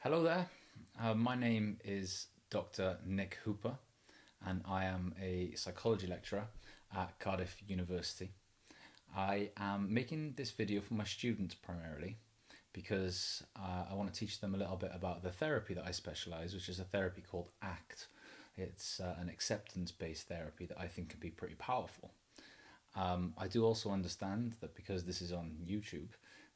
Hello there. My name is Dr. Nick Hooper, and I am a psychology lecturer at Cardiff University. I am making this video for my students primarily because I want to teach them a little bit about the therapy that I specialize, which is a therapy called ACT. It's an acceptance-based therapy that I think can be pretty powerful. I do also understand that because this is on YouTube,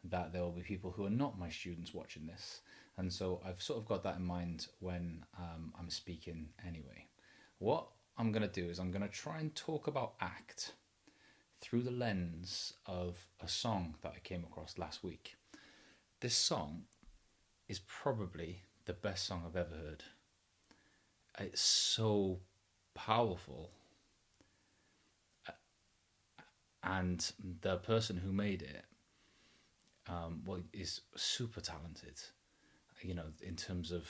that there will be people who are not my students watching this. And so I've sort of got that in mind when I'm speaking anyway. What I'm going to do is I'm going to try and talk about ACT through the lens of a song that I came across last week. This song is probably the best song I've ever heard. It's so powerful. And the person who made it is super talented, in terms of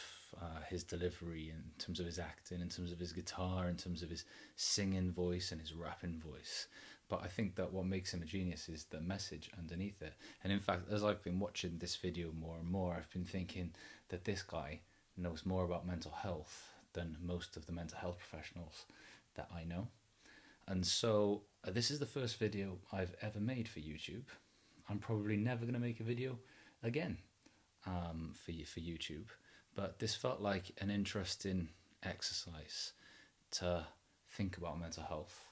his delivery, in terms of his acting, in terms of his guitar, in terms of his singing voice and his rapping voice. But I think that what makes him a genius is the message underneath it. And in fact, as I've been watching this video more and more, I've been thinking that this guy knows more about mental health than most of the mental health professionals that I know. And so this is the first video I've ever made for YouTube. I'm probably never going to make a video again for YouTube, but this felt like an interesting exercise to think about mental health,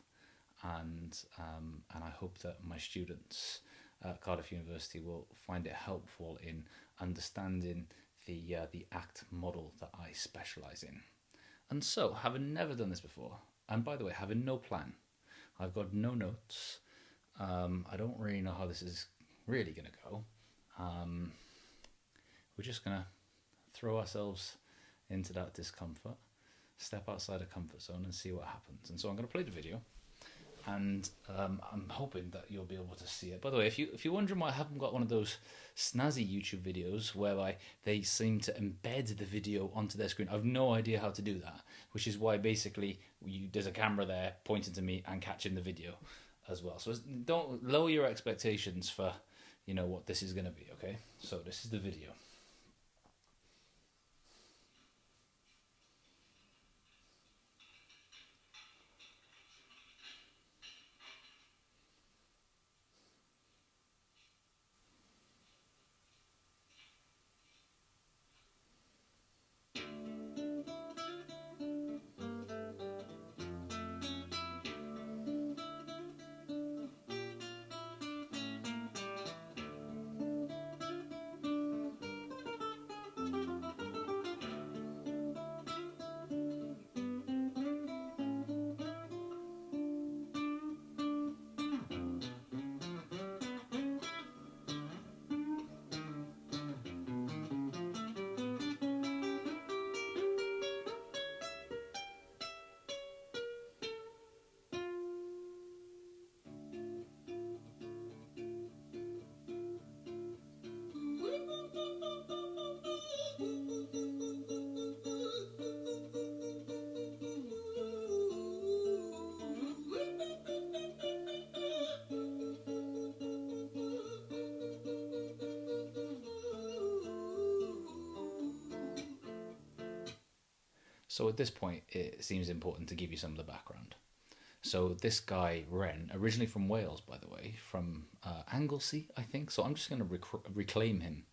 and I hope that my students at Cardiff University will find it helpful in understanding the ACT model that I specialise in. And so, having never done this before, and by the way, having no plan, I've got no notes. I don't really know how this is really going to go. We're just going to throw ourselves into that discomfort, step outside a comfort zone and see what happens. And so I'm going to play the video, and I'm hoping that you'll be able to see it. By the way, if you're wondering why I haven't got one of those snazzy YouTube videos whereby they seem to embed the video onto their screen, I've no idea how to do that, which is why basically there's a camera there pointing to me and catching the video as well. So don't lower your expectations for what this is going to be, okay? So this is the video. So at this point, it seems important to give you some of the background. So this guy, Ren, originally from Wales, by the way, from Anglesey, I think. So I'm just going to reclaim him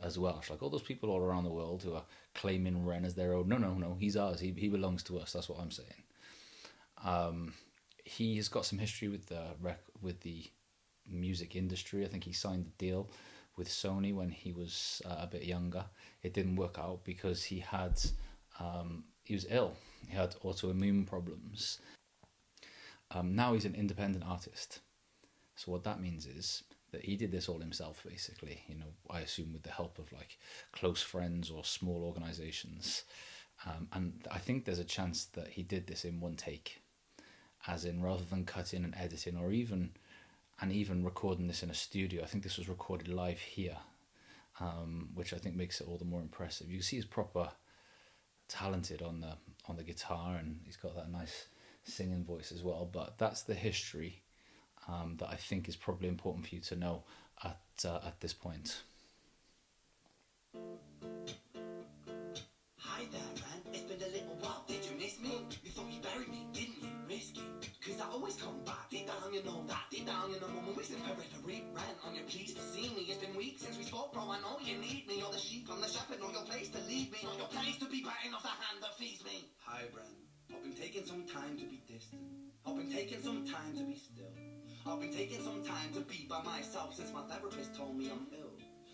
as Welsh. Like all those people all around the world who are claiming Ren as their own. No, he's ours. He belongs to us. That's what I'm saying. He has got some history with the music industry. I think he signed a deal with Sony when he was a bit younger. It didn't work out because he was ill. He had autoimmune problems. Now he's an independent artist. So what that means is that he did this all himself, basically. I assume with the help of like close friends or small organizations. And I think there's a chance that he did this in one take, as in rather than cutting and editing or even recording this in a studio. I think this was recorded live here, which I think makes it all the more impressive. You can see he's proper talented on the guitar, and he's got that nice singing voice as well. But that's the history that I think is probably important for you to know at this point. me? You thought you buried me, didn't you? Risky. Cause I always come back. Deep down you know that. Deep down you know I'm always in periphery. Rent on your pleased to see me. It's been weeks since we spoke, bro. I know you need me. You're the sheep, I'm the shepherd. Know your place to lead me. Know your place to be biting off the hand that feeds me. Hi Ren. I've been taking some time to be distant. I've been taking some time to be still. I've been taking some time to be by myself since my therapist told me I'm ill.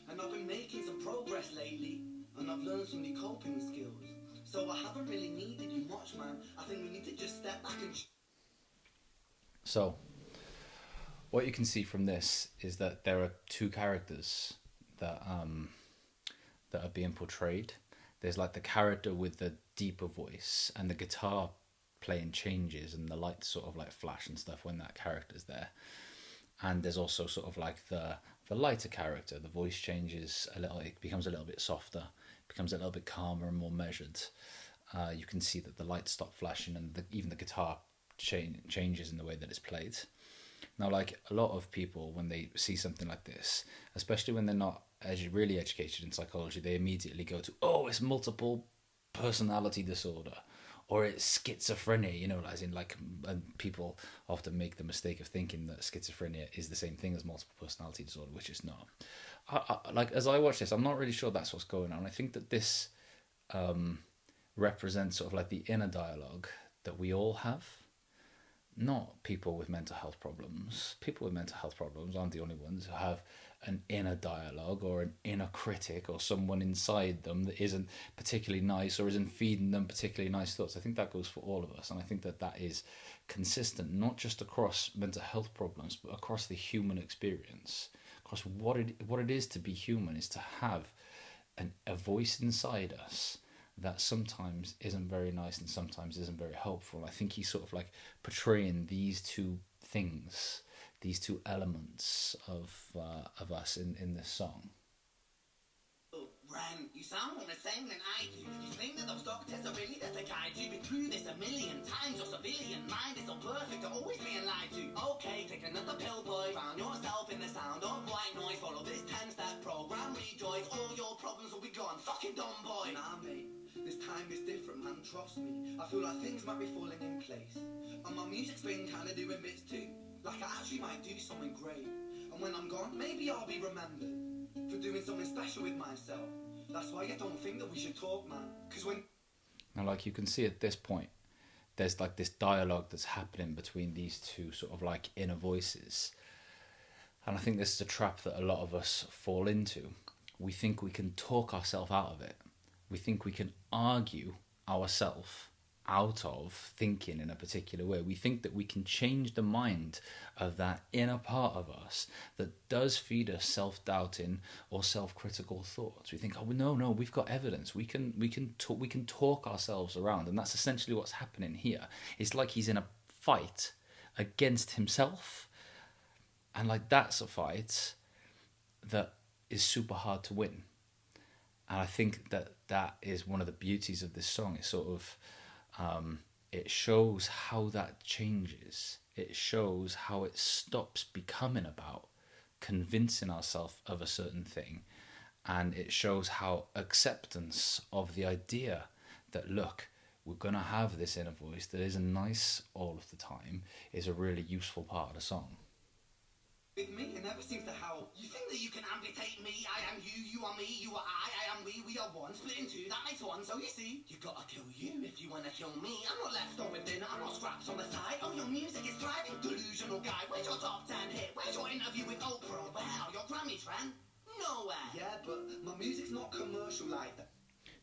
And I've been making some progress lately. And I've learned some new coping skills. So I haven't really needed you much, man. I think we need to just step back and... So, what you can see from this is that there are two characters that that are being portrayed. There's like the character with the deeper voice, and the guitar playing changes, and the lights sort of like flash and stuff when that character's there. And there's also sort of like the lighter character. The voice changes a little; it becomes a little bit softer, becomes a little bit calmer and more measured. You can see that the lights stop flashing, and even the guitar changes in the way that it's played. Now, like a lot of people, when they see something like this, especially when they're not really educated in psychology, they immediately go to, oh, it's multiple personality disorder, or it's schizophrenia, you know, as in like, and people often make the mistake of thinking that schizophrenia is the same thing as multiple personality disorder, which it's not. Like, as I watch this, I'm not really sure that's what's going on. I think that this represents sort of like the inner dialogue that we all have. Not people with mental health problems. People with mental health problems aren't the only ones who have an inner dialogue or an inner critic or someone inside them that isn't particularly nice or isn't feeding them particularly nice thoughts. I think that goes for all of us, and I think that that is consistent, not just across mental health problems, but across the human experience, across what it is to be human, is to have a voice inside us that sometimes isn't very nice and sometimes isn't very helpful. I think he's sort of like portraying these two things, these two elements of us in this song. Ren, you sound the same than I do. You think that those doctors are really there to guide you? Been through this a million times. Your civilian mind is so perfect to always being lied to. Okay, take another pill, boy. Drown yourself in the sound of white noise. Follow this 10-step program, rejoice. All your problems will be gone. Fucking dumb boy. Nah, mate. This time is different, man, trust me. I feel like things might be falling in place. And my music's been kinda doing bits too. Like I actually might do something great. And when I'm gone, maybe I'll be remembered for doing something special with myself. That's why I don't think that we should talk, man. Cause when... Now, like you can see at this point, there's like this dialogue that's happening between these two sort of like inner voices. And I think this is a trap that a lot of us fall into. We think we can talk ourselves out of it. We think we can argue ourselves out of thinking in a particular way. We think that we can change the mind of that inner part of us that does feed us self-doubting or self-critical thoughts. We think, oh no, we've got evidence. We can talk ourselves around, and that's essentially what's happening here. It's like he's in a fight against himself, and like that's a fight that is super hard to win. And I think that is one of the beauties of this song. It's sort of, it shows how that changes. It shows how it stops becoming about convincing ourselves of a certain thing. And it shows how acceptance of the idea that, look, we're going to have this inner voice that isn't nice all of the time is a really useful part of the song. With me, it never seems to help. You think that you can amputate me? I am you, you are me, you are I am we are one. Split in two, that makes one. So you see, you gotta kill you if you wanna kill me. I'm not left over dinner, I'm not scraps on the side. Oh, your music is thriving, delusional guy. Where's your top 10 hit? Where's your interview with Oprah? Wow, your Grammy trend? Nowhere. Yeah, but my music's not commercial like that.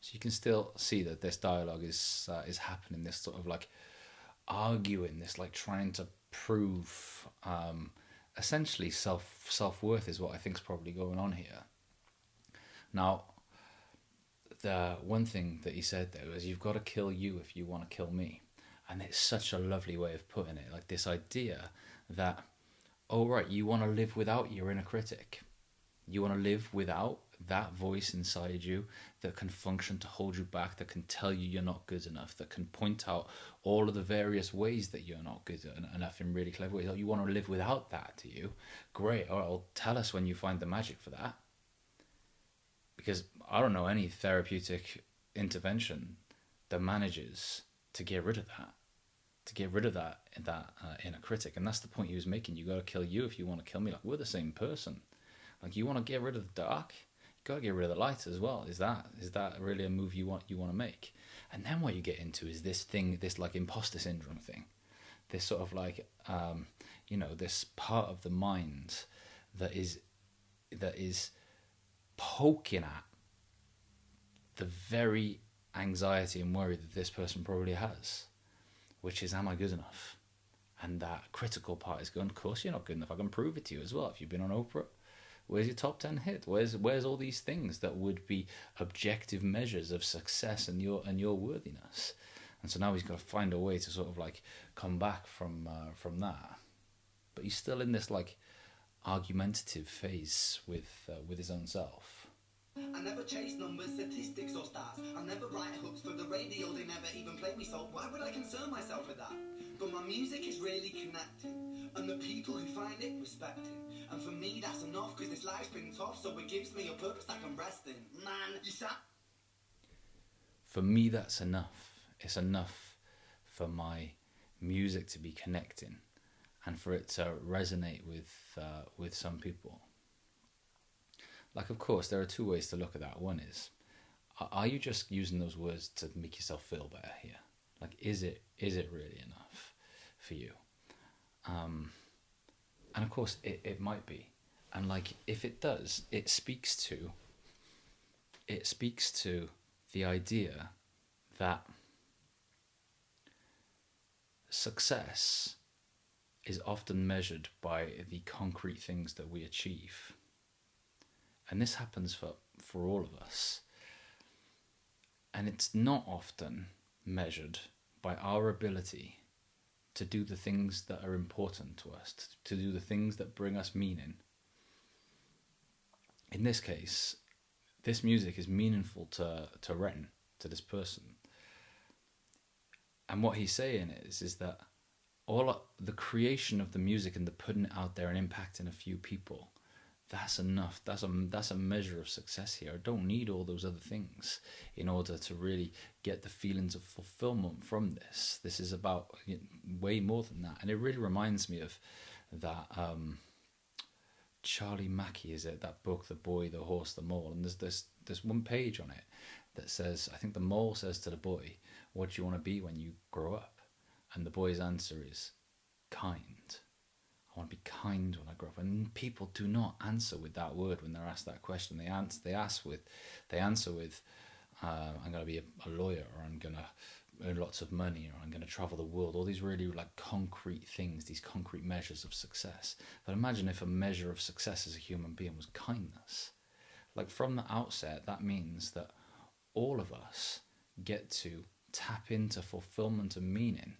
So you can still see that this dialogue is happening. This sort of like arguing, this like trying to prove. Essentially self-worth is what I think is probably going on here. Now, the one thing that he said there was, you've got to kill you if you want to kill me. And it's such a lovely way of putting it, like this idea that, oh right, you want to live without your inner critic. You want to live without that voice inside you that can function to hold you back, that can tell you you're not good enough, that can point out all of the various ways that you're not good enough in really clever ways. Oh, you want to live without that, do you? Great. All right, well, tell us when you find the magic for that. Because I don't know any therapeutic intervention that manages to get rid of that, inner critic. And that's the point he was making. You got to kill you if you want to kill me. Like, we're the same person. Like, you want to get rid of the dark, you got to get rid of the light as well. Is that really a move you want to make? And then what you get into is this thing, this like imposter syndrome thing, this sort of like this part of the mind that is poking at the very anxiety and worry that this person probably has, which is, am I good enough? And that critical part is going, of course you're not good enough. I can prove it to you as well. If you've been on Oprah, where's your top 10 hit? Where's all these things that would be objective measures of success and your worthiness? And so now he's got to find a way to sort of like come back from that. But he's still in this like argumentative phase with his own self. I never chase numbers, statistics or stats. I never write hooks for the radio, they never even play me, so why would I concern myself with that? But my music is really connecting, and the people who find it respect it. And for me that's enough, cause this life's been tough, so it gives me a purpose I can rest in. Man, you sat... For me that's enough. It's enough for my music to be connecting and for it to resonate with some people. Like, of course, there are two ways to look at that. One is, are you just using those words to make yourself feel better here? Like, is it really enough for you? And of course, it might be. And like, if it does, it speaks to the idea that success is often measured by the concrete things that we achieve. And this happens for all of us. And it's not often measured by our ability to do the things that are important to us, to do the things that bring us meaning. In this case, this music is meaningful to Ren, to this person. And what he's saying is that all the creation of the music and the putting it out there and impacting a few people, that's enough. That's a measure of success here. I don't need all those other things in order to really get the feelings of fulfillment from this. This is about way more than that. And it really reminds me of that Charlie Mackey, is it? That book, The Boy, the Horse, the Mole. And there's one page on it that says, I think the mole says to the boy, what do you want to be when you grow up? And the boy's answer is kind. I want to be kind when I grow up. And people do not answer with that word when they're asked that question. They answer with, I'm going to be a lawyer, or I'm going to earn lots of money, or I'm going to travel the world. All these really like concrete things, these concrete measures of success. But imagine if a measure of success as a human being was kindness. Like, from the outset, that means that all of us get to tap into fulfillment and meaning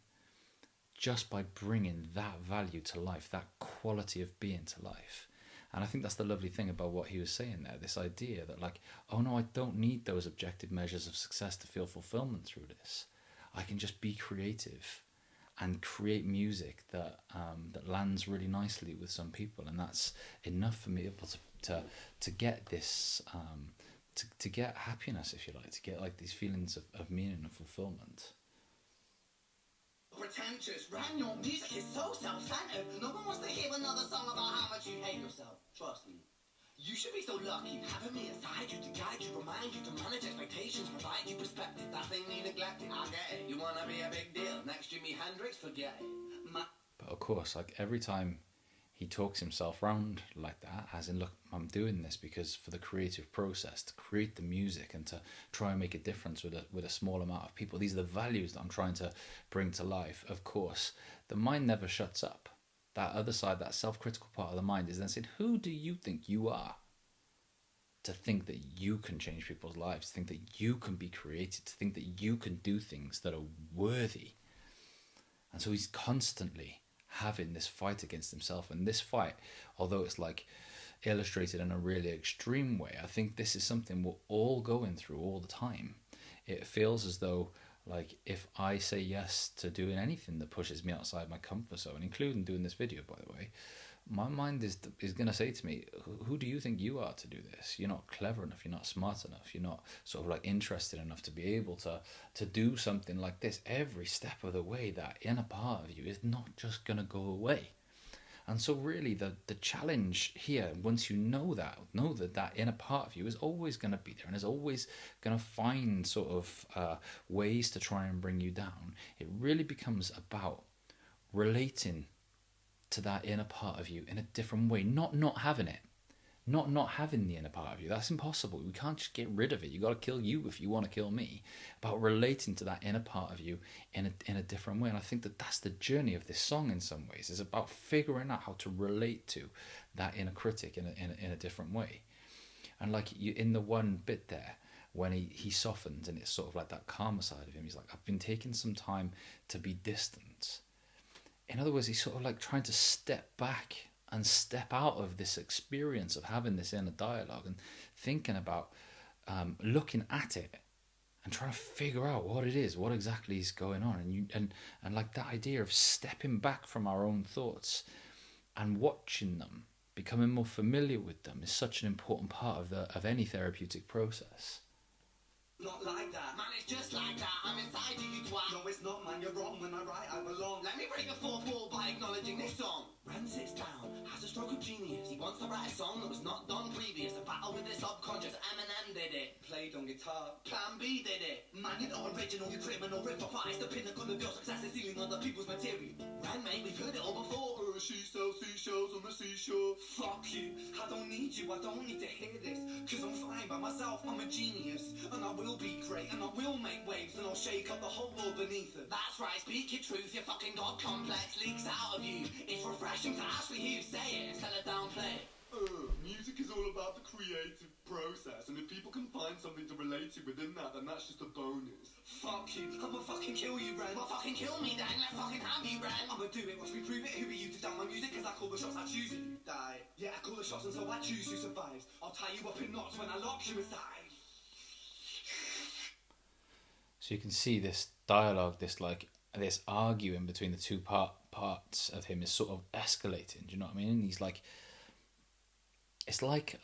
just by bringing that value to life, that quality of being to life. And I think that's the lovely thing about what he was saying there, this idea that like, oh no, I don't need those objective measures of success to feel fulfillment through this. I can just be creative and create music that lands really nicely with some people, and that's enough for me to get this, to get happiness, if you like, to get like these feelings of meaning and fulfillment. Pretentious, Ren, your music is so self-centered. No one wants to hear another song about how much you hate yourself. Trust me. You should be so lucky having me aside you, to guide you, remind you, to manage expectations, provide you perspective. That thing you neglected, I get it. You want to be a big deal, next Jimi Hendrix, forget it. But of course, like, every time he talks himself round like that, as in, look, I'm doing this because for the creative process, to create the music and to try and make a difference with a small amount of people. These are the values that I'm trying to bring to life. Of course, the mind never shuts up. That other side, that self-critical part of the mind, is then saying, who do you think you are to think that you can change people's lives, to think that you can be creative, to think that you can do things that are worthy? And so he's constantly having this fight against himself. And this fight, although it's like illustrated in a really extreme way, I think this is something we're all going through all the time. It feels as though, like, if I say yes to doing anything that pushes me outside my comfort zone, including doing this video, by the way, my mind is going to say to me, who do you think you are to do this? You're not clever enough, you're not smart enough, you're not sort of like interested enough to be able to do something like this. Every step of the way, that inner part of you is not just going to go away. And so really the challenge here, once you know that inner part of you is always going to be there and is always going to find sort of ways to try and bring you down, it really becomes about relating to that inner part of you in a different way, not having it, not having the inner part of you. That's impossible. We can't just get rid of it. You got to kill you if you want to kill me. About relating to that inner part of you in a different way. And I think that that's the journey of this song in some ways. It's about figuring out how to relate to that inner critic in a different way. And like you, in the one bit there, when he softens and it's sort of like that calmer side of him, he's like, I've been taking some time to be distant. In other words, he's sort of like trying to step back and step out of this experience of having this inner dialogue and thinking about looking at it and trying to figure out what it is, what exactly is going on. And like that idea of stepping back from our own thoughts and watching them, becoming more familiar with them, is such an important part of any therapeutic process. Not like that, man, it's just like that. I'm inside of you, twat. No, it's not, man, you're wrong. When I write, I belong. Let me break the fourth wall by acknowledging this song. Ren sits down, has a stroke of genius. He wants to write a song that was not done previous. A battle with the subconscious. Eminem did it. Played on guitar. Plan B did it. Man, you're not original, you're criminal. Rip apart, it's the pinnacle of your success is stealing other people's material. Ren, mate, we've heard it all before. She sells seashells on the seashore. Fuck you, I don't need you, I don't need to hear this. Cause I'm fine by myself, I'm a genius. And I will be great, and I will make waves. And I'll shake up the whole world beneath it. That's right, speak your truth, your fucking god complex leaks out of you. It's refreshing to actually hear you say it instead of downplay it. Music is all about the creative process, and if people can find something to relate to within that, then that's just a bonus. Fuck you, I'ma fucking kill you, Ren. Well, fucking kill me then, let's fucking have you, Ren. I'ma do it, watch me prove it. Who are you to down my music? Cause I call the shots, I choose if you die. Yeah, I call the shots, and so I choose who survives. I'll tie you up in knots when I lock you aside. So you can see this dialogue, this arguing between the two parts of him is sort of escalating. Do you know what I mean? And he's like, it's like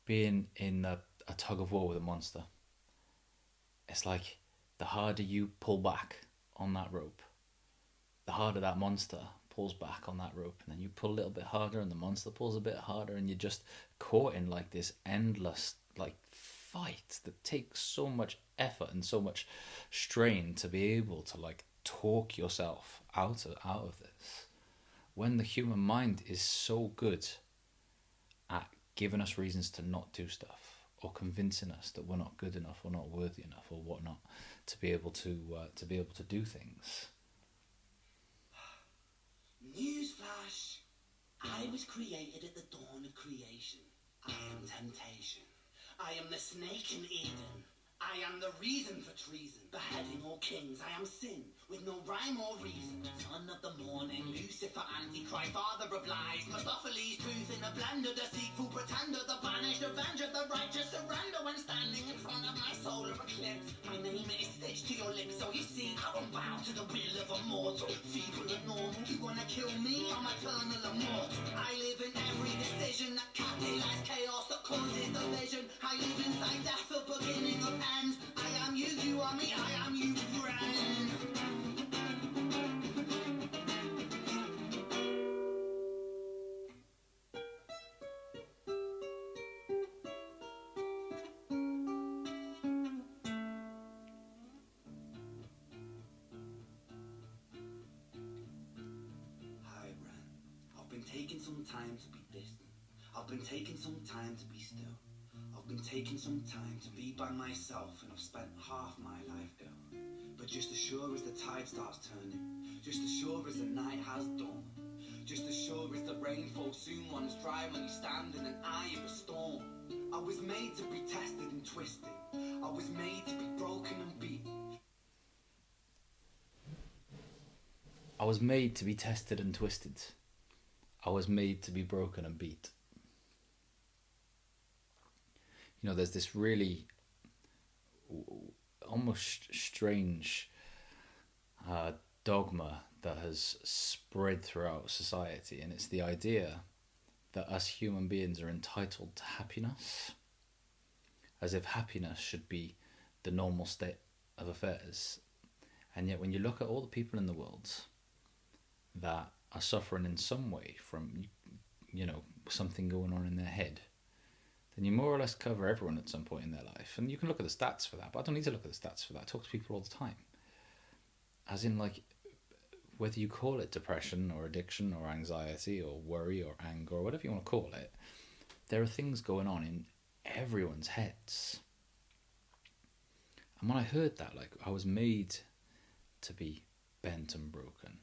being in a tug of war with a monster. It's like the harder you pull back on that rope, the harder that monster pulls back on that rope, and then you pull a little bit harder and the monster pulls a bit harder, and you're just caught in like this endless like fight that takes so much effort and so much strain to be able to like talk yourself out of this, when the human mind is so good at giving us reasons to not do stuff, or convincing us that we're not good enough or not worthy enough or whatnot to be able to do things. Newsflash! I was created at the dawn of creation. I am temptation. I am the snake in Eden. I am the reason for treason, beheading all kings. I am sin, with no rhyme or reason. Son of the morning, Lucifer, Antichrist, father of lies. Mephistopheles, truth in a blender, deceitful pretender, the banished avenger, the righteous surrender. When standing in front of my solar eclipse, my name is stitched to your lips. So you see how I'm bound to the will of a mortal, feeble and normal. You wanna kill me? I'm eternal immortal. I live in every decision that catalyzes chaos, that causes division. I live inside death, the beginning of end. I am you, you are me, I am you, friend. Hi, Ren. I've been taking some time to be distant. I've been taking some time to be still. I've been taking some time to be by myself, and I've spent half my life ill. But just as sure as the tide starts turning, just as sure as the night has dawned, just as sure as the rain falls soon runs dry when you stand in an eye of a storm. I was made to be tested and twisted. I was made to be broken and beaten. I was made to be tested and twisted. I was made to be broken and beat. You know, there's this really almost strange dogma that has spread throughout society, and it's the idea that us human beings are entitled to happiness, as if happiness should be the normal state of affairs. And yet when you look at all the people in the world that are suffering in some way from, something going on in their head, then you more or less cover everyone at some point in their life. And you can look at the stats for that, but I don't need to look at the stats for that. I talk to people all the time. As in, like, whether you call it depression or addiction or anxiety or worry or anger or whatever you want to call it, there are things going on in everyone's heads. And when I heard that, like, I was made to be bent and broken,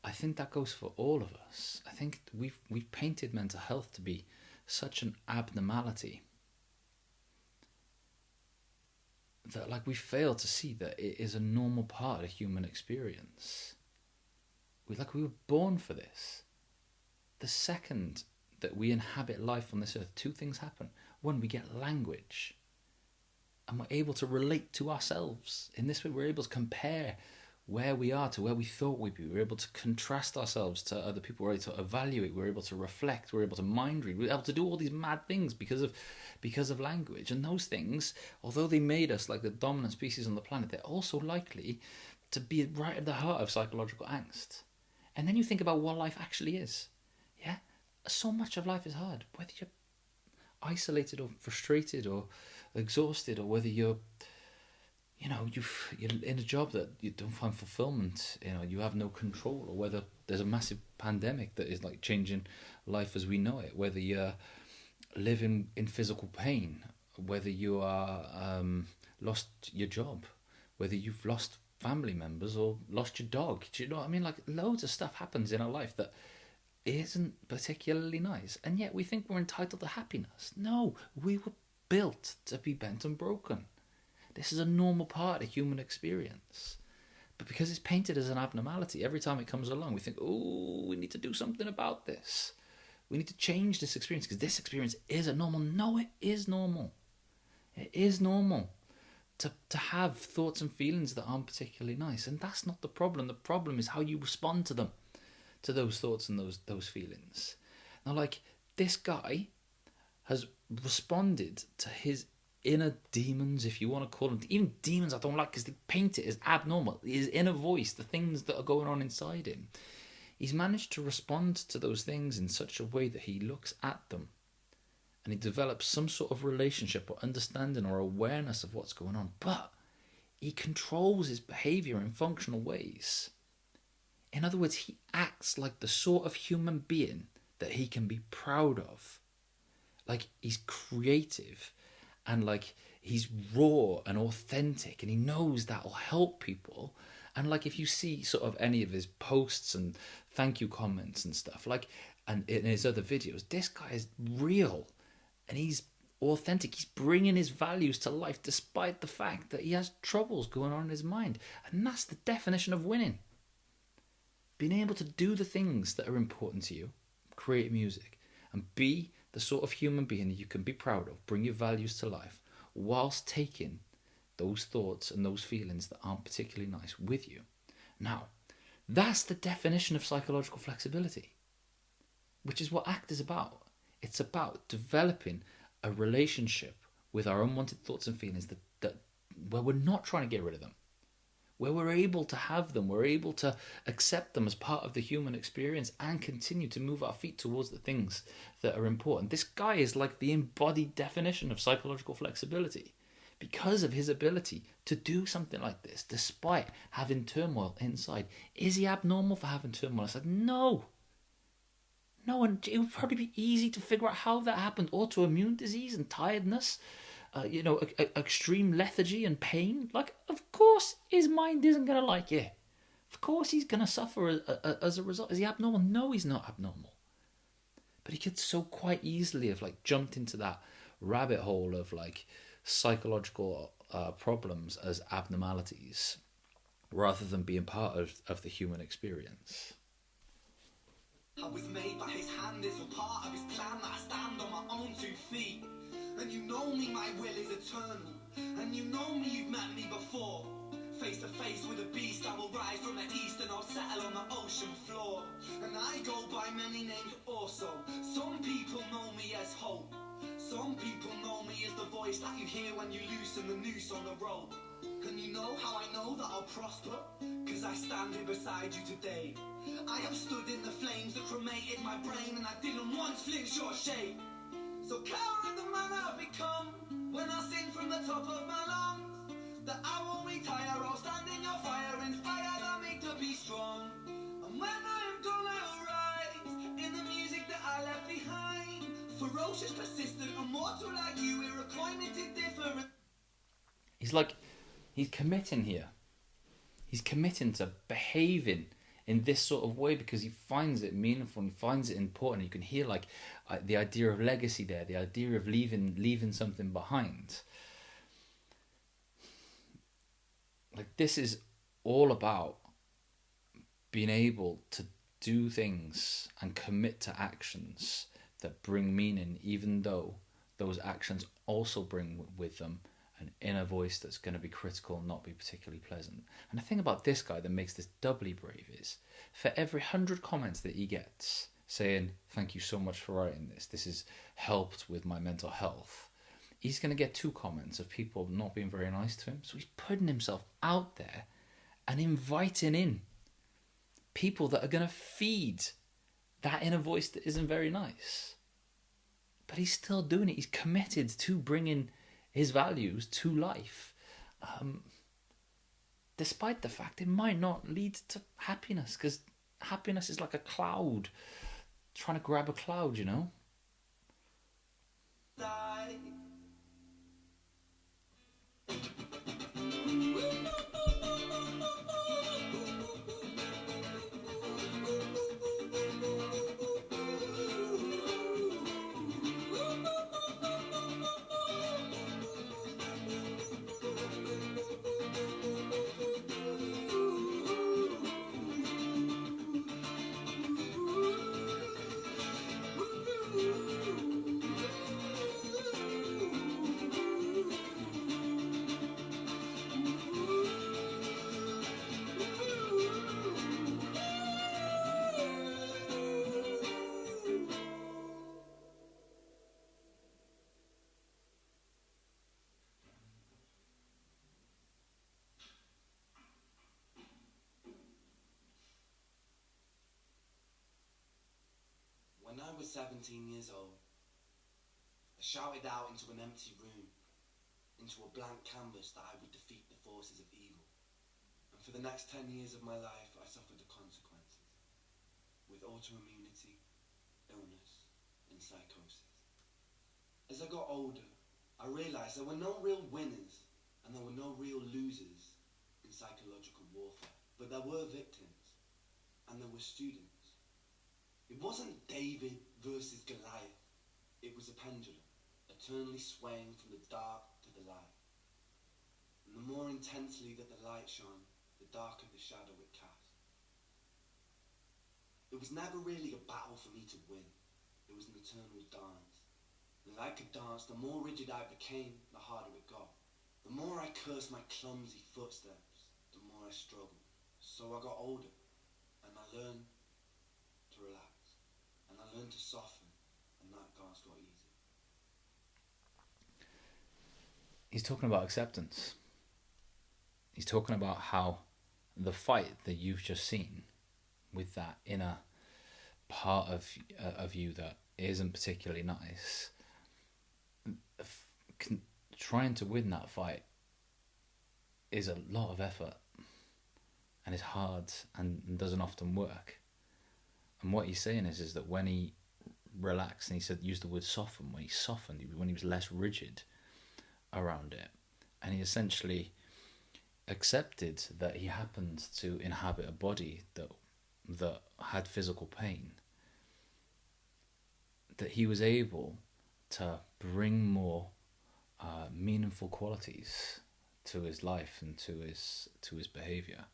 I think that goes for all of us. I think we've painted mental health to be such an abnormality that, like, we fail to see that it is a normal part of human experience. We were born for this. The second that we inhabit life on this earth, two things happen. One, we get language, and we're able to relate to ourselves. In this way, we're able to compare where we are to where we thought we'd be. We're able to contrast ourselves to other people. We're able to evaluate. We're able to reflect. We're able to mind read. We're able to do all these mad things because of language. And those things, although they made us like the dominant species on the planet, they're also likely to be right at the heart of psychological angst. And then you think about what life actually is. Yeah? So much of life is hard. Whether you're isolated or frustrated or exhausted, or whether you're in a job that you don't find fulfillment, you have no control, or whether there's a massive pandemic that is like changing life as we know it, whether you're living in physical pain, whether you are lost your job, whether you've lost family members or lost your dog. Do you know what I mean? Like, loads of stuff happens in our life that isn't particularly nice, and yet we think we're entitled to happiness. No, we were built to be bent and broken. This is a normal part of human experience. But because it's painted as an abnormality, every time it comes along, we think, oh, we need to do something about this. We need to change this experience because this experience isn't normal. No, it is normal. It is normal to have thoughts and feelings that aren't particularly nice. And that's not the problem. The problem is how you respond to them, to those thoughts and those feelings. Now, like, this guy has responded to his inner demons, if you want to call them. Even demons I don't like, because they paint it as abnormal. His inner voice, the things that are going on inside him. He's managed to respond to those things in such a way that he looks at them and he develops some sort of relationship or understanding or awareness of what's going on. But he controls his behavior in functional ways. In other words, he acts like the sort of human being that he can be proud of. Like, he's creative, and like, he's raw and authentic, and he knows that'll help people. And like, if you see sort of any of his posts and thank you comments and stuff, like, and in his other videos, this guy is real and he's authentic. He's bringing his values to life despite the fact that he has troubles going on in his mind. And that's the definition of winning. Being able to do the things that are important to you, create music, and be the sort of human being that you can be proud of, bring your values to life, whilst taking those thoughts and those feelings that aren't particularly nice with you. Now, that's the definition of psychological flexibility, which is what ACT is about. It's about developing a relationship with our unwanted thoughts and feelings that where we're not trying to get rid of them, where we're able to have them, we're able to accept them as part of the human experience and continue to move our feet towards the things that are important. This guy is like the embodied definition of psychological flexibility because of his ability to do something like this despite having turmoil inside. Is he abnormal for having turmoil? I said, no. No, and it would probably be easy to figure out how that happened. Autoimmune disease and tiredness, extreme lethargy and pain. Like, of course his mind isn't going to like it. Of course he's going to suffer as a result. Is he abnormal? No, he's not abnormal. But he could so quite easily have like jumped into that rabbit hole of like psychological problems as abnormalities rather than being part of the human experience. I was made by his hand, it's a part of his plan that I stand on my own 2 feet. And you know me, my will is eternal. And you know me, you've met me before. Face to face with a beast, I will rise from the east and I'll settle on the ocean floor. And I go by many names also. Some people know me as Hope. Some people know me as the voice that you hear when you loosen the noose on the rope. And you know how I know that I'll prosper? Cause I stand here beside you today. I have stood in the flames that cremated my brain, and I didn't once flinch or shake. So cower at the man I've become when I sing from the top of my lungs that I won't retire, I'll stand in your fire, inspired by me to be strong. And when I am gone, I'll rise in the music that I left behind. Ferocious, persistent, immortal like you, we're a climate different. He's committing here. He's committing to behaving in this sort of way because he finds it meaningful and finds it important. You can hear the idea of legacy there, the idea of leaving something behind. This is all about being able to do things and commit to actions that bring meaning, even though those actions also bring with them an inner voice that's going to be critical and not be particularly pleasant. And the thing about this guy that makes this doubly brave is, for every 100 comments that he gets saying, thank you so much for writing this has helped with my mental health, he's going to get 2 comments of people not being very nice to him. So he's putting himself out there and inviting in people that are going to feed that inner voice that isn't very nice. But he's still doing it. He's committed to bringing his values to life, despite the fact it might not lead to happiness, because happiness is like a cloud, trying to grab a cloud, you know? When I was 17 years old, I shouted out into an empty room, into a blank canvas, that I would defeat the forces of evil. And for the next 10 years of my life, I suffered the consequences, with autoimmunity, illness, and psychosis. As I got older, I realised there were no real winners and there were no real losers in psychological warfare, but there were victims and there were students. It wasn't David versus Goliath. It was a pendulum, eternally swaying from the dark to the light. And the more intensely that the light shone, the darker the shadow it cast. It was never really a battle for me to win. It was an eternal dance. And like a dance, the more rigid I became, the harder it got. The more I cursed my clumsy footsteps, the more I struggled. So I got older, and I learned to relax. And I learned to soften, and that dance got easy. He's talking about acceptance. He's talking about how the fight that you've just seen with that inner part of you that isn't particularly nice, trying to win that fight is a lot of effort and is hard and doesn't often work. And what he's saying is that when he relaxed, and he said, used the word soften, when he softened, when he was less rigid around it, and he essentially accepted that he happened to inhabit a body that had physical pain, that he was able to bring more meaningful qualities to his life and to his behaviour.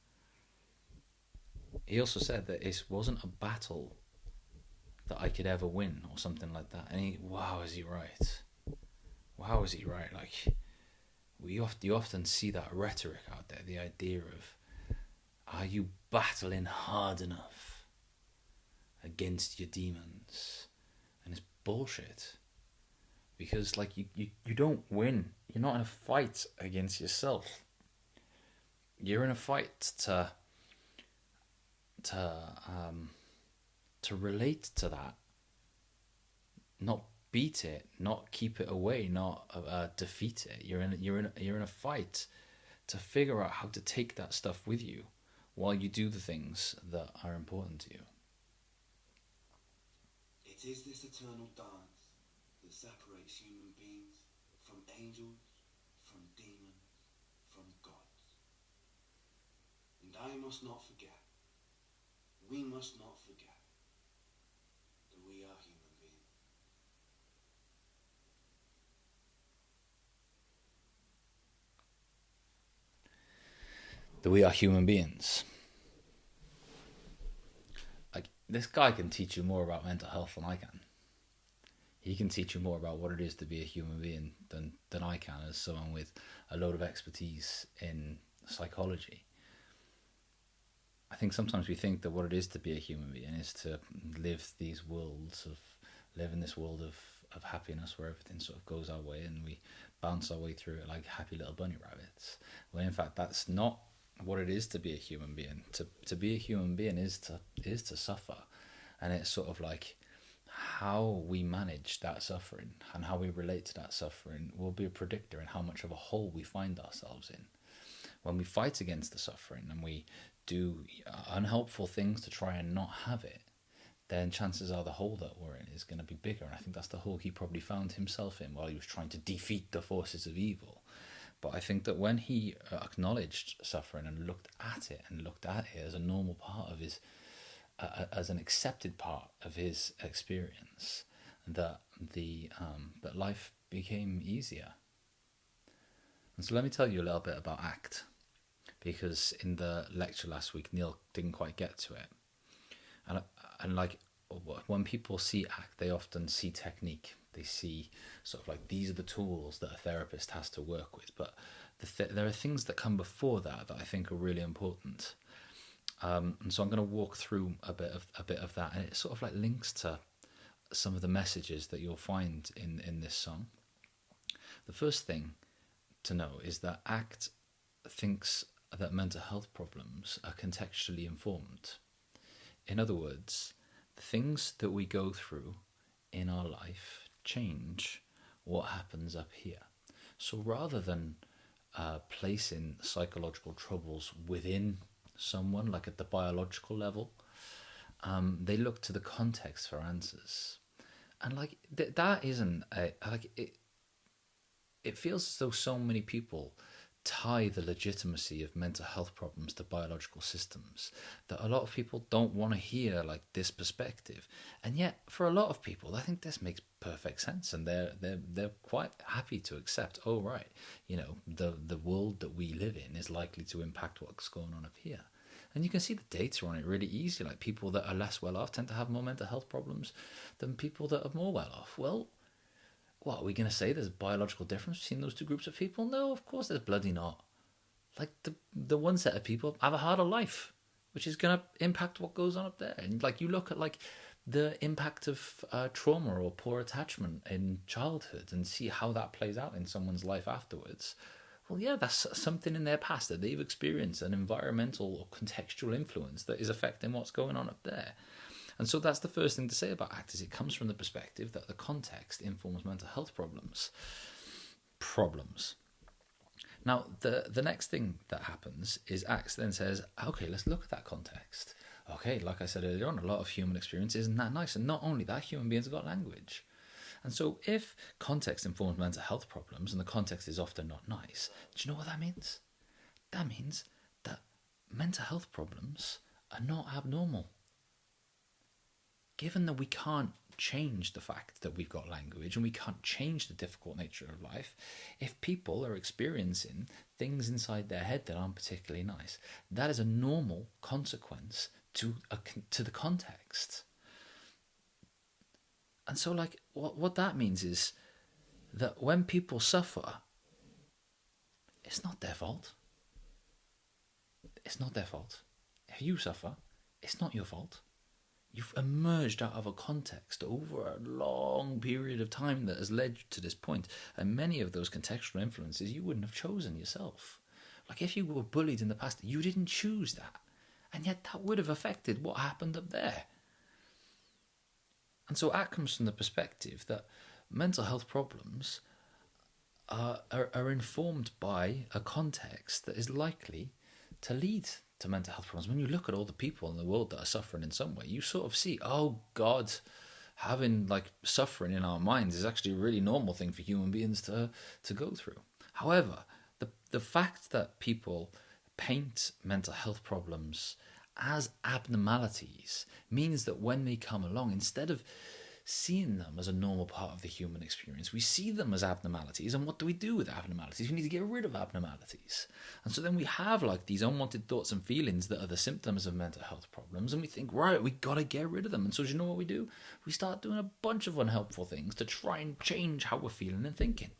He also said that it wasn't a battle that I could ever win or something like that. And wow, is he right? Wow, is he right? you often see that rhetoric out there, the idea of, are you battling hard enough against your demons? And it's bullshit. Because like you don't win. You're not in a fight against yourself. You're in a fight to relate to that, not beat it, not keep it away, not defeat it. You're in a fight to figure out how to take that stuff with you while you do the things that are important to you. It is this eternal dance that separates human beings from angels, from demons, from gods. And I must not forget, we must not forget, that we are human beings. That we are human beings. Like, this guy can teach you more about mental health than I can. He can teach you more about what it is to be a human being than I can, as someone with a load of expertise in psychology. I think sometimes we think that what it is to be a human being is to live in this world of happiness where everything sort of goes our way and we bounce our way through it like happy little bunny rabbits. When in fact that's not what it is to be a human being. To be a human being is to suffer, and it's sort of like how we manage that suffering and how we relate to that suffering will be a predictor in how much of a hole we find ourselves in. When we fight against the suffering and we do unhelpful things to try and not have it, then chances are the hole that we're in is going to be bigger. And I think that's the hole he probably found himself in while he was trying to defeat the forces of evil. But I think that when he acknowledged suffering and looked at it as a normal part of his, as an accepted part of his experience, that life became easier. And so let me tell you a little bit about ACT, because in the lecture last week Neil didn't quite get to it. And like, when people see ACT, they often see technique. They see sort of like, these are the tools that a therapist has to work with. But there are things that come before that I think are really important. And so I'm going to walk through a bit of that, and it sort of like links to some of the messages that you'll find in this song. The first thing to know is that ACT thinks that mental health problems are contextually informed. In other words, the things that we go through in our life change what happens up here. So rather than placing psychological troubles within someone, like at the biological level, they look to the context for answers. And like that isn't it feels as though so many people tie the legitimacy of mental health problems to biological systems, that a lot of people don't want to hear like this perspective. And yet for a lot of people I think this makes perfect sense, and they're quite happy to accept, oh right, the world that we live in is likely to impact what's going on up here. And you can see the data on it really easy. Like, people that are less well off tend to have more mental health problems than people that are more well off. Well, what are we going to say? There's a biological difference between those two groups of people? No, of course there's bloody not. Like, the one set of people have a harder life, which is going to impact what goes on up there. And like, you look at like the impact of trauma or poor attachment in childhood and see how that plays out in someone's life afterwards. Well, yeah, that's something in their past that they've experienced, an environmental or contextual influence that is affecting what's going on up there. And so that's the first thing to say about ACT, is it comes from the perspective that the context informs mental health problems. Now, the next thing that happens is ACT then says, okay, let's look at that context. Okay, like I said earlier on, a lot of human experience isn't that nice. And not only that, human beings have got language. And so if context informs mental health problems and the context is often not nice, do you know what that means? That means that mental health problems are not abnormal. Given that we can't change the fact that we've got language and we can't change the difficult nature of life, if people are experiencing things inside their head that aren't particularly nice, that is a normal consequence to the context. And so, like, what that means is that when people suffer, it's not their fault. It's not their fault. If you suffer, it's not your fault. You've emerged out of a context over a long period of time that has led you to this point. And many of those contextual influences you wouldn't have chosen yourself. Like if you were bullied in the past, you didn't choose that. And yet that would have affected what happened up there. And so that comes from the perspective that mental health problems are informed by a context that is likely to lead to mental health problems. When you look at all the people in the world that are suffering in some way, you sort of see, oh God, having like suffering in our minds is actually a really normal thing for human beings to go through. However, the fact that people paint mental health problems as abnormalities means that when they come along, instead of seeing them as a normal part of the human experience, we see them as abnormalities. And what do we do with abnormalities? We need to get rid of abnormalities. And so then we have like these unwanted thoughts and feelings that are the symptoms of mental health problems, and we think, right, we got to get rid of them. And so do you know what we do? We start doing a bunch of unhelpful things to try and change how we're feeling and thinking.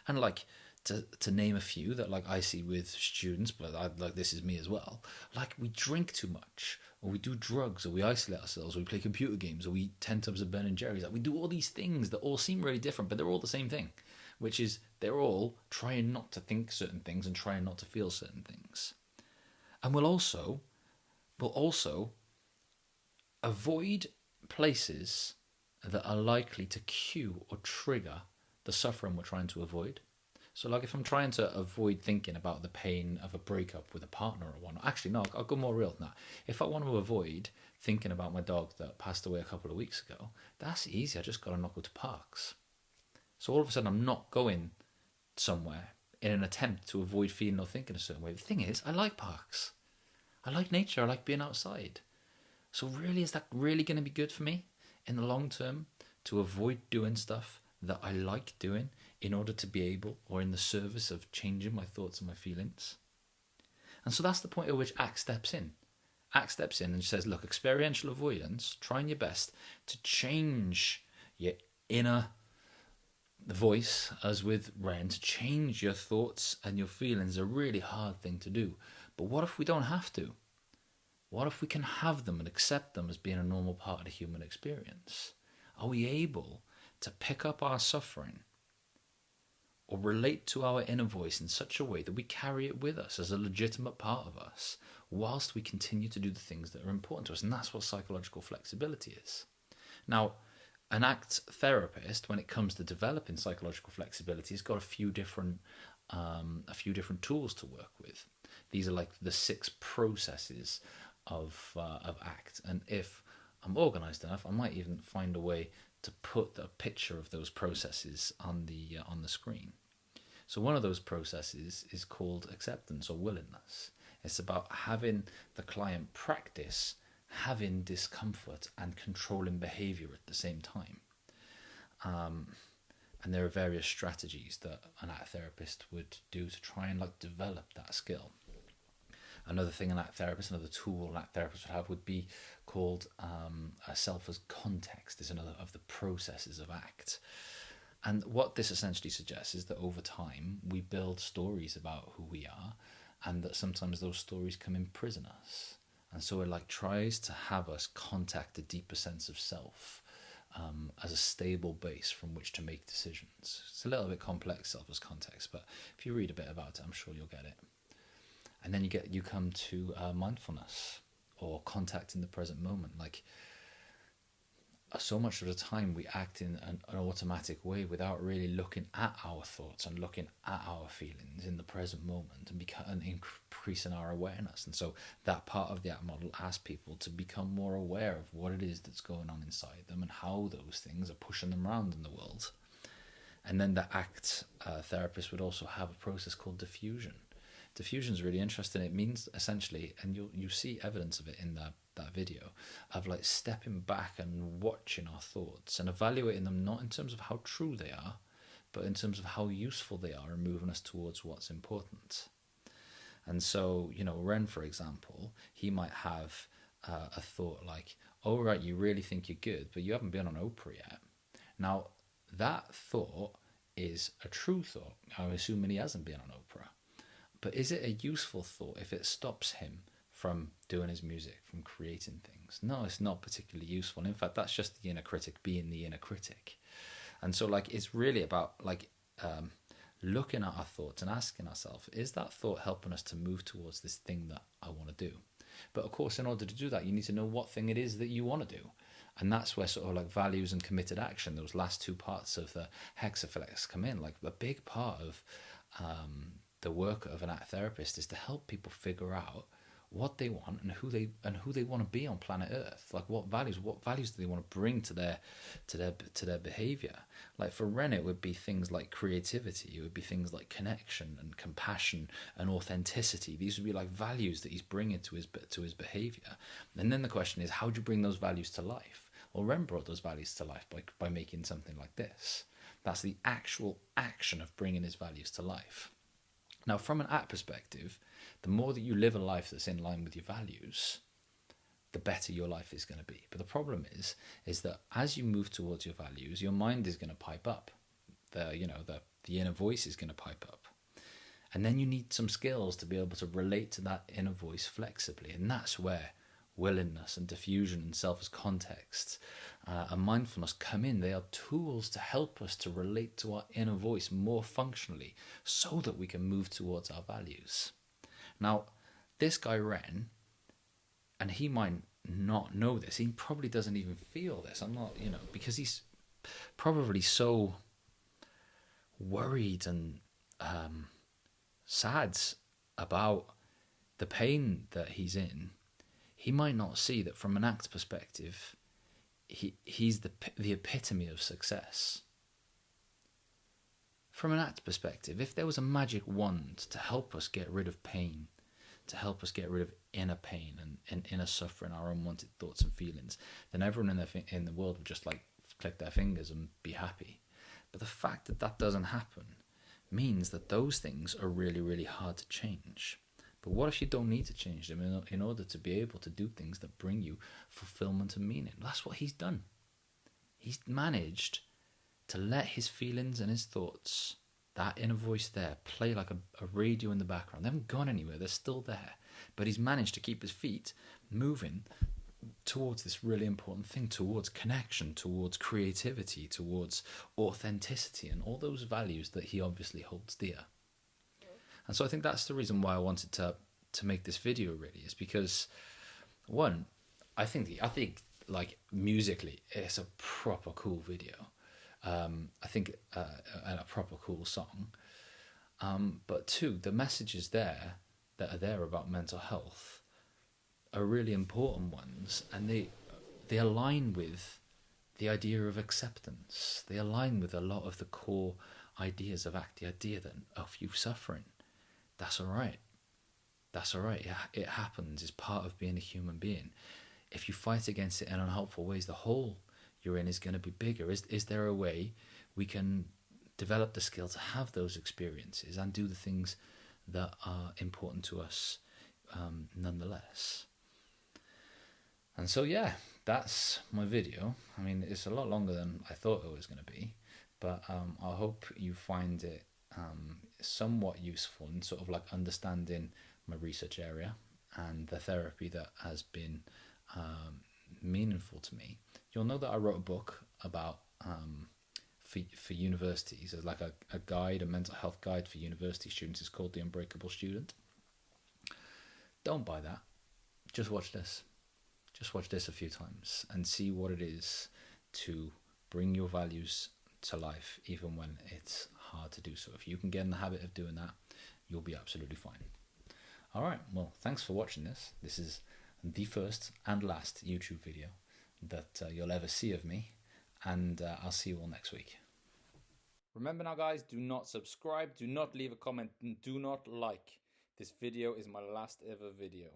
And like to name a few that like I see with students, but like this is me as well, like we drink too much, or we do drugs, or we isolate ourselves, or we play computer games, or we eat 10 tubs of Ben and Jerry's. Like we do all these things that all seem really different, but they're all the same thing, which is they're all trying not to think certain things and trying not to feel certain things. And we'll also avoid places that are likely to cue or trigger the suffering we're trying to avoid. So like if I'm trying to avoid thinking about the pain of a breakup with a partner or one, actually no, I'll go more real than that. If I want to avoid thinking about my dog that passed away a couple of weeks ago, that's easy. I just got to not go to parks. So all of a sudden I'm not going somewhere in an attempt to avoid feeling or thinking a certain way. The thing is, I like parks. I like nature. I like being outside. So really, is that really going to be good for me in the long term to avoid doing stuff that I like doing in order to be able, or in the service of changing my thoughts and my feelings? And so that's the point at which ACT steps in. ACT steps in and says, look, experiential avoidance, trying your best to change your inner voice, as with Ren, to change your thoughts and your feelings is a really hard thing to do. But what if we don't have to? What if we can have them and accept them as being a normal part of the human experience? Are we able to pick up our suffering or relate to our inner voice in such a way that we carry it with us as a legitimate part of us, whilst we continue to do the things that are important to us? And that's what psychological flexibility is. Now, an ACT therapist, when it comes to developing psychological flexibility, has got a few different tools to work with. These are like the 6 processes of ACT, and if I'm organised enough, I might even find a way to put a picture of those processes on the screen. So one of those processes is called acceptance or willingness. It's about having the client practice having discomfort and controlling behaviour at the same time. And there are various strategies that an ACT therapist would do to try and like develop that skill. Another thing an ACT therapist, another tool an ACT therapist would have would be called a self as context. Is another of the processes of ACT. And what this essentially suggests is that over time we build stories about who we are, and that sometimes those stories can imprison us. And so it like tries to have us contact a deeper sense of self as a stable base from which to make decisions. It's a little bit complex, self as context, but if you read a bit about it, I'm sure you'll get it. And then you come to mindfulness or contact in the present moment. Like so much of the time we act in an automatic way without really looking at our thoughts and looking at our feelings in the present moment and increasing our awareness. And so that part of the ACT model asks people to become more aware of what it is that's going on inside them and how those things are pushing them around in the world. And then the ACT therapist would also have a process called diffusion. Diffusion is really interesting. It means essentially, and you see evidence of it in that video, of like stepping back and watching our thoughts and evaluating them not in terms of how true they are, but in terms of how useful they are in moving us towards what's important. And so, Ren, for example, he might have a thought like, oh, right, you really think you're good, but you haven't been on Oprah yet. Now, that thought is a true thought. I'm assuming he hasn't been on Oprah. But is it a useful thought if it stops him from doing his music, from creating things? No, it's not particularly useful. In fact, that's just the inner critic being the inner critic. And so, like, it's really about looking at our thoughts and asking ourselves, is that thought helping us to move towards this thing that I want to do? But of course, in order to do that, you need to know what thing it is that you want to do. And that's where sort of like values and committed action, those last two parts of the hexaflex come in. Like, a big part of the work of an ACT therapist is to help people figure out what they want and who they want to be on planet Earth. Like, what values do they want to bring to their behavior? Like, for Ren, it would be things like creativity, it would be things like connection and compassion and authenticity. These would be like values that he's bringing to his behavior. And then the question is, how do you bring those values to life? Well, Ren brought those values to life by making something like this. That's the actual action of bringing his values to life. Now, from an ACT perspective, the more that you live a life that's in line with your values, the better your life is going to be. But the problem is that as you move towards your values, your mind is going to pipe up. The inner voice is going to pipe up. And then you need some skills to be able to relate to that inner voice flexibly. And that's where willingness and diffusion and self as context and mindfulness come in. They are tools to help us to relate to our inner voice more functionally so that we can move towards our values. Now, this guy Ren, and he might not know this, he probably doesn't even feel this. I'm not, because he's probably so worried and sad about the pain that he's in. He might not see that from an ACT perspective, he's the epitome of success. From an ACT perspective, if there was a magic wand to help us get rid of pain, to help us get rid of inner pain and inner suffering, our unwanted thoughts and feelings, then everyone in the world would just like click their fingers and be happy. But the fact that that doesn't happen means that those things are really, really hard to change. But what if you don't need to change them in order to be able to do things that bring you fulfillment and meaning? That's what he's done. He's managed to let his feelings and his thoughts, that inner voice there, play like a radio in the background. They haven't gone anywhere. They're still there. But he's managed to keep his feet moving towards this really important thing, towards connection, towards creativity, towards authenticity, and all those values that he obviously holds dear. And so I think that's the reason why I wanted to make this video, really, is because, one, I think like musically it's a proper cool video. I think and a proper cool song. But two, the messages that are there about mental health are really important ones, and they align with the idea of acceptance. They align with a lot of the core ideas of ACT, the idea that, if you're suffering, that's all right. That's all right. It happens. It's part of being a human being. If you fight against it in unhelpful ways, the hole you're in is going to be bigger. Is there a way we can develop the skill to have those experiences and do the things that are important to us nonetheless? And so, yeah, that's my video. I mean, it's a lot longer than I thought it was going to be, but I hope you find it somewhat useful in sort of like understanding my research area and the therapy that has been meaningful to me. You'll know that I wrote a book about for universities, as like a guide, a mental health guide for university students. It's called The Unbreakable Student. Don't buy that. Just watch this. Just watch this a few times and see what it is to bring your values to life, even when it's hard to do so. If you can get in the habit of doing that, you'll be absolutely fine. All right, well, thanks for watching this. This is the first and last YouTube video that you'll ever see of me, and I'll see you all next week. Remember now, guys, do not subscribe, do not leave a comment, and do not like. This video is my last ever video.